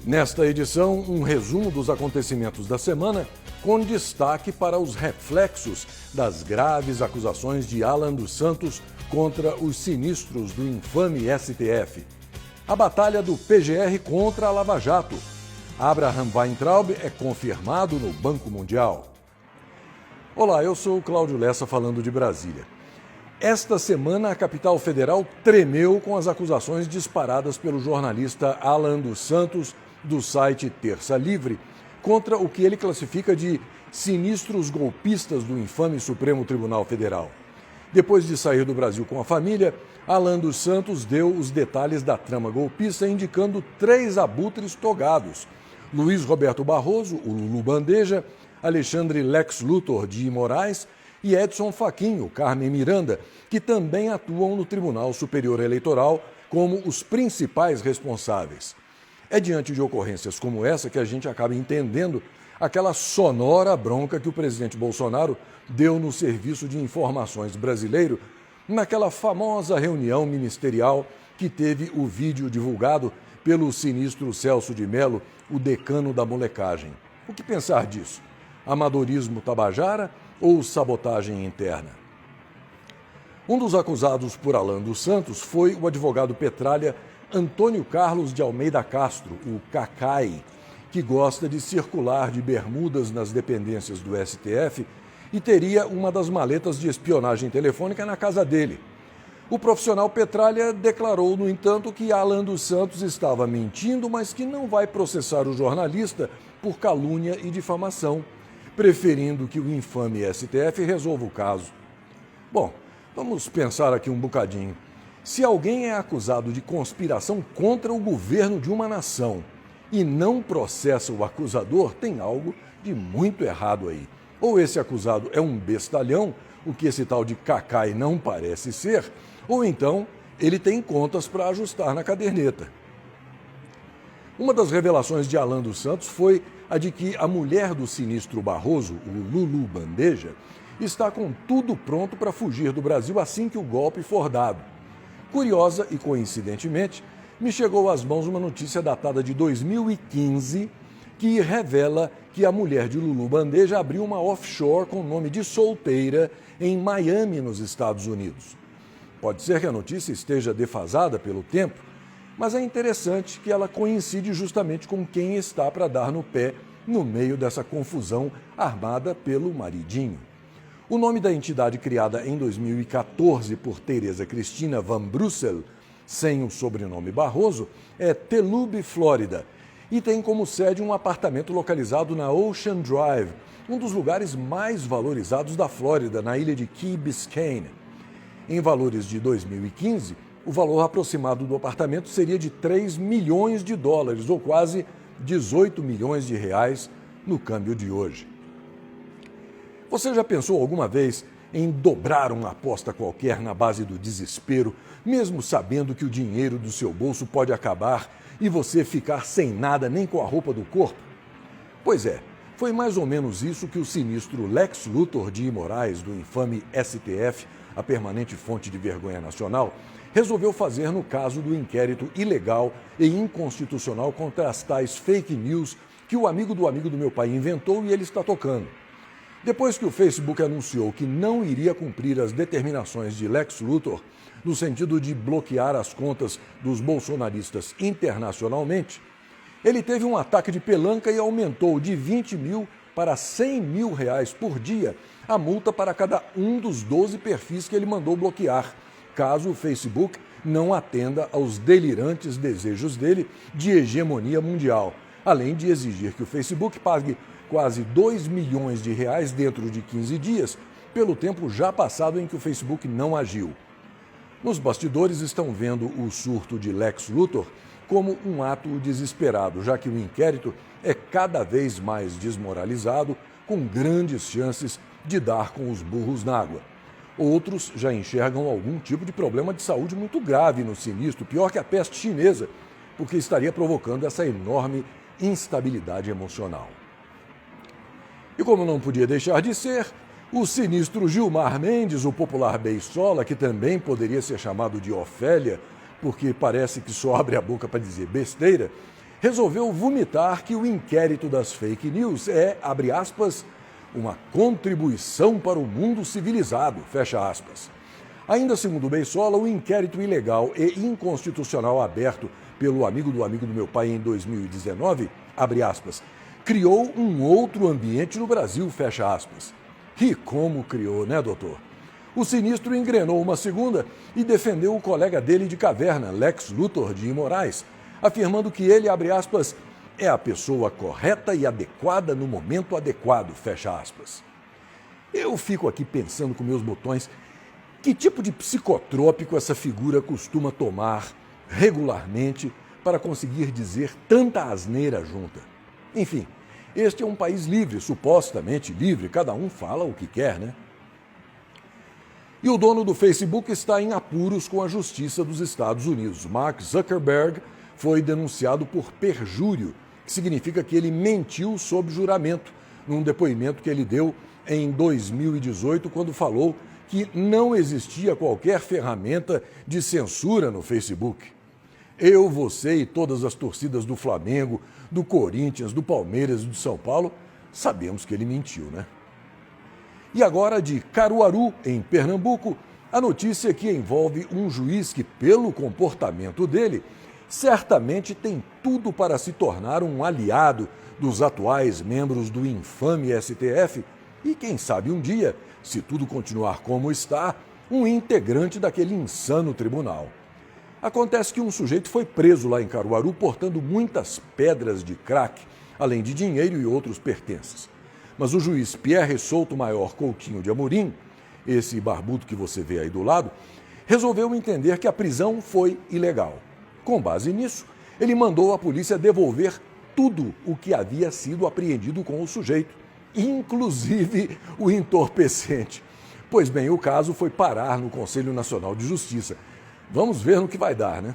Nesta edição, um resumo dos acontecimentos da semana, com destaque para os reflexos das graves acusações de Alan dos Santos contra os sinistros do infame STF. A batalha do PGR contra a Lava Jato. Abraham Weintraub é confirmado no Banco Mundial. Olá, eu sou o Cláudio Lessa falando de Brasília. Esta semana, a capital federal tremeu com as acusações disparadas pelo jornalista Alan dos Santos, do site Terça Livre, contra o que ele classifica de sinistros golpistas do infame Supremo Tribunal Federal. Depois de sair do Brasil com a família, Alan dos Santos deu os detalhes da trama golpista, indicando 3 abutres togados: Luiz Roberto Barroso, o Lulu Bandeja, Alexandre Lex Luthor de Moraes e Edson Fachin, o Carmen Miranda, que também atuam no Tribunal Superior Eleitoral como os principais responsáveis. É diante de ocorrências como essa que a gente acaba entendendo aquela sonora bronca que o presidente Bolsonaro deu no Serviço de Informações brasileiro naquela famosa reunião ministerial que teve o vídeo divulgado pelo sinistro Celso de Mello, o decano da molecagem. O que pensar disso? Amadorismo tabajara ou sabotagem interna? Um dos acusados por Alan dos Santos foi o advogado Petralha Antônio Carlos de Almeida Castro, o Cacai, que gosta de circular de bermudas nas dependências do STF e teria uma das maletas de espionagem telefônica na casa dele. O profissional Petralha declarou, no entanto, que Alan dos Santos estava mentindo, mas que não vai processar o jornalista por calúnia e difamação, preferindo que o infame STF resolva o caso. Bom, vamos pensar aqui um bocadinho. Se alguém é acusado de conspiração contra o governo de uma nação e não processa o acusador, tem algo de muito errado aí. Ou esse acusado é um bestalhão, o que esse tal de Cacai não parece ser, ou então ele tem contas para ajustar na caderneta. Uma das revelações de Alan dos Santos foi a de que a mulher do sinistro Barroso, o Lulu Bandeja, está com tudo pronto para fugir do Brasil assim que o golpe for dado. Curiosa e coincidentemente, me chegou às mãos uma notícia datada de 2015 que revela que a mulher de Lulu Bandeja abriu uma offshore com o nome de solteira em Miami, nos Estados Unidos. Pode ser que a notícia esteja defasada pelo tempo, mas é interessante que ela coincide justamente com quem está para dar no pé no meio dessa confusão armada pelo maridinho. O nome da entidade criada em 2014 por Tereza Cristina Van Brussel, sem o sobrenome Barroso, é Telub, Flórida, e tem como sede um apartamento localizado na Ocean Drive, um dos lugares mais valorizados da Flórida, na ilha de Key Biscayne. Em valores de 2015, o valor aproximado do apartamento seria de 3 milhões de dólares, ou quase 18 milhões de reais no câmbio de hoje. Você já pensou alguma vez em dobrar uma aposta qualquer na base do desespero, mesmo sabendo que o dinheiro do seu bolso pode acabar e você ficar sem nada nem com a roupa do corpo? Pois é, foi mais ou menos isso que o sinistro Lex Luthor de Moraes, do infame STF, a permanente fonte de vergonha nacional, resolveu fazer no caso do inquérito ilegal e inconstitucional contra as tais fake news que o amigo do meu pai inventou e ele está tocando. Depois que o Facebook anunciou que não iria cumprir as determinações de Lex Luthor, no sentido de bloquear as contas dos bolsonaristas internacionalmente, ele teve um ataque de pelanca e aumentou de 20 mil para 100 mil reais por dia a multa para cada um dos 12 perfis que ele mandou bloquear, caso o Facebook não atenda aos delirantes desejos dele de hegemonia mundial, além de exigir que o Facebook pague quase 2 milhões de reais dentro de 15 dias, pelo tempo já passado em que o Facebook não agiu. Nos bastidores estão vendo o surto de Lex Luthor como um ato desesperado, já que o inquérito é cada vez mais desmoralizado, com grandes chances de dar com os burros na água. Outros já enxergam algum tipo de problema de saúde muito grave no sinistro, pior que a peste chinesa, porque estaria provocando essa enorme instabilidade emocional. E como não podia deixar de ser, o sinistro Gilmar Mendes, o popular Beisola, que também poderia ser chamado de Ofélia, porque parece que só abre a boca para dizer besteira, resolveu vomitar que o inquérito das fake news é, abre aspas, uma contribuição para o mundo civilizado, fecha aspas. Ainda segundo o Beissola, o inquérito ilegal e inconstitucional aberto pelo amigo do meu pai em 2019, abre aspas, criou um outro ambiente no Brasil, fecha aspas. E como criou, né, doutor? O sinistro engrenou uma segunda e defendeu o colega dele de caverna, Lex Luthor de Moraes, afirmando que ele, abre aspas, é a pessoa correta e adequada no momento adequado, fecha aspas. Eu fico aqui pensando com meus botões que tipo de psicotrópico essa figura costuma tomar regularmente para conseguir dizer tanta asneira junta. Enfim, este é um país livre, supostamente livre, cada um fala o que quer, né? E o dono do Facebook está em apuros com a Justiça dos Estados Unidos. Mark Zuckerberg foi denunciado por perjúrio, que significa que ele mentiu sob juramento, num depoimento que ele deu em 2018, quando falou que não existia qualquer ferramenta de censura no Facebook. Eu, você e todas as torcidas do Flamengo, do Corinthians, do Palmeiras e do São Paulo sabemos que ele mentiu, né? E agora, de Caruaru, em Pernambuco, a notícia que envolve um juiz que, pelo comportamento dele, certamente tem tudo para se tornar um aliado dos atuais membros do infame STF e, quem sabe um dia, se tudo continuar como está, um integrante daquele insano tribunal. Acontece que um sujeito foi preso lá em Caruaru portando muitas pedras de crack, além de dinheiro e outros pertences. Mas o juiz Pierre Souto Maior Coutinho de Amorim, esse barbudo que você vê aí do lado, resolveu entender que a prisão foi ilegal. Com base nisso, ele mandou a polícia devolver tudo o que havia sido apreendido com o sujeito, inclusive o entorpecente. Pois bem, o caso foi parar no Conselho Nacional de Justiça. Vamos ver no que vai dar, né?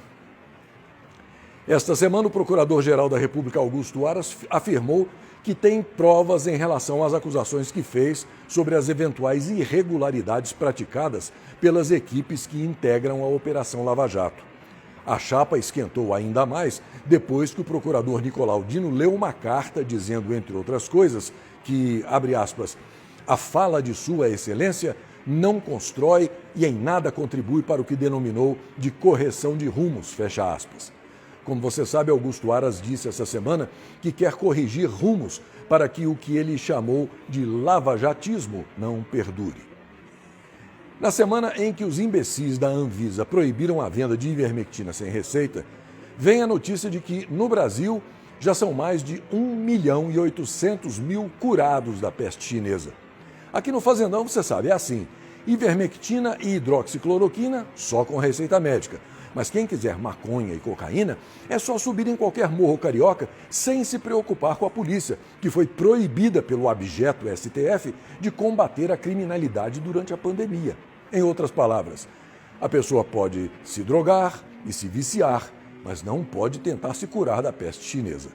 Esta semana, o Procurador-Geral da República, Augusto Aras, afirmou que tem provas em relação às acusações que fez sobre as eventuais irregularidades praticadas pelas equipes que integram a Operação Lava Jato. A chapa esquentou ainda mais depois que o procurador Nicolau Dino leu uma carta dizendo, entre outras coisas, que, abre aspas, a fala de Sua Excelência não constrói e em nada contribui para o que denominou de correção de rumos, fecha aspas. Como você sabe, Augusto Aras disse essa semana que quer corrigir rumos para que o que ele chamou de lavajatismo não perdure. Na semana em que os imbecis da Anvisa proibiram a venda de ivermectina sem receita, vem a notícia de que, no Brasil, já são mais de 1.800.000 curados da peste chinesa. Aqui no Fazendão, você sabe, é assim, ivermectina e hidroxicloroquina só com receita médica. Mas quem quiser maconha e cocaína, é só subir em qualquer morro carioca sem se preocupar com a polícia, que foi proibida pelo abjeto STF de combater a criminalidade durante a pandemia. Em outras palavras, a pessoa pode se drogar e se viciar, mas não pode tentar se curar da peste chinesa.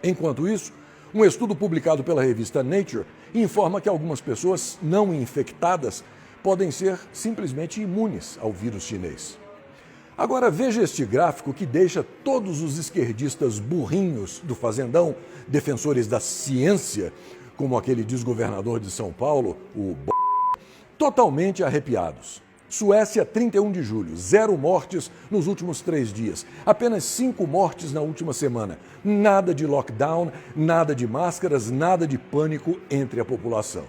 Enquanto isso, um estudo publicado pela revista Nature informa que algumas pessoas não infectadas podem ser simplesmente imunes ao vírus chinês. Agora veja este gráfico que deixa todos os esquerdistas burrinhos do Fazendão, defensores da ciência, como aquele desgovernador de São Paulo, o totalmente arrepiados. Suécia, 31 de julho, 0 mortes nos últimos 3 dias. Apenas 5 mortes na última semana. Nada de lockdown, nada de máscaras, nada de pânico entre a população.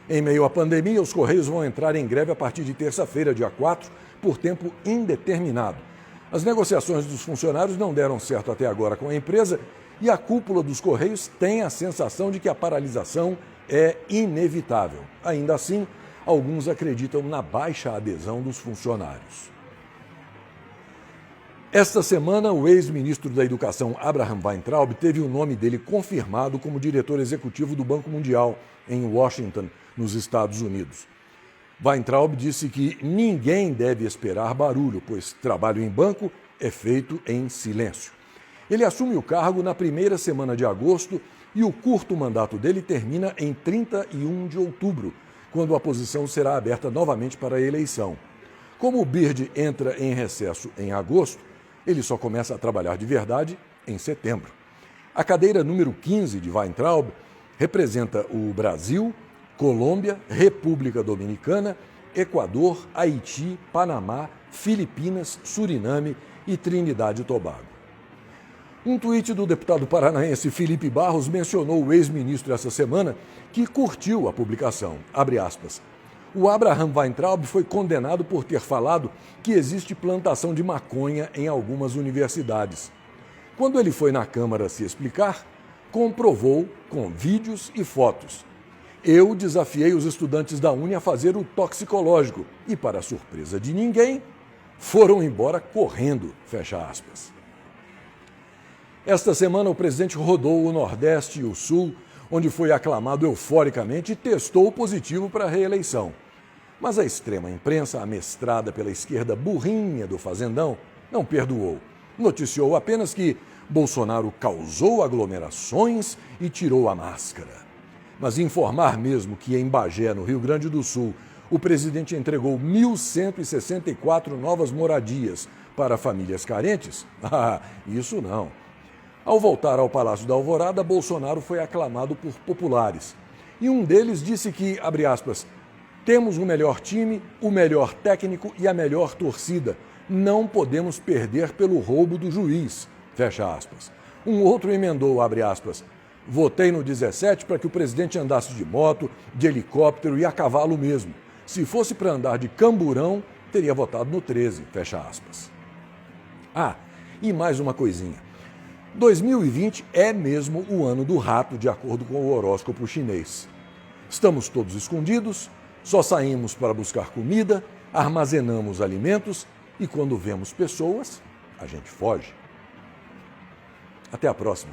Em meio à pandemia, os Correios vão entrar em greve a partir de terça-feira, dia 4, por tempo indeterminado. As negociações dos funcionários não deram certo até agora com a empresa e a cúpula dos Correios tem a sensação de que a paralisação é inevitável. Ainda assim, alguns acreditam na baixa adesão dos funcionários. Esta semana, o ex-ministro da Educação, Abraham Weintraub, teve o nome dele confirmado como diretor executivo do Banco Mundial, em Washington, nos Estados Unidos. Weintraub disse que ninguém deve esperar barulho, pois trabalho em banco é feito em silêncio. Ele assume o cargo na primeira semana de agosto e o curto mandato dele termina em 31 de outubro, quando a posição será aberta novamente para a eleição. Como o BIRD entra em recesso em agosto, Ele só começa a trabalhar de verdade em setembro. A cadeira número 15 de Weintraub representa o Brasil, Colômbia, República Dominicana, Equador, Haiti, Panamá, Filipinas, Suriname e Trinidade e Tobago. Um tweet do deputado paranaense Felipe Barros mencionou o ex-ministro essa semana, que curtiu a publicação. Abre aspas. O Abraham Weintraub foi condenado por ter falado que existe plantação de maconha em algumas universidades. Quando ele foi na Câmara se explicar, comprovou com vídeos e fotos. Eu desafiei os estudantes da Uni a fazer o toxicológico e, para surpresa de ninguém, foram embora correndo, fecha aspas. Esta semana, o presidente rodou o Nordeste e o Sul, onde foi aclamado euforicamente e testou positivo para a reeleição. Mas a extrema imprensa, amestrada pela esquerda burrinha do fazendão, não perdoou. Noticiou apenas que Bolsonaro causou aglomerações e tirou a máscara. Mas informar mesmo que em Bagé, no Rio Grande do Sul, o presidente entregou 1.164 novas moradias para famílias carentes? Isso não. Ao voltar ao Palácio da Alvorada, Bolsonaro foi aclamado por populares. E um deles disse que, abre aspas, temos o melhor time, o melhor técnico e a melhor torcida. Não podemos perder pelo roubo do juiz, fecha aspas. Um outro emendou, abre aspas, votei no 17 para que o presidente andasse de moto, de helicóptero e a cavalo mesmo. Se fosse para andar de camburão, teria votado no 13, fecha aspas. E mais uma coisinha. 2020 é mesmo o ano do rato, de acordo com o horóscopo chinês. Estamos todos escondidos, só saímos para buscar comida, armazenamos alimentos e quando vemos pessoas, a gente foge. Até a próxima.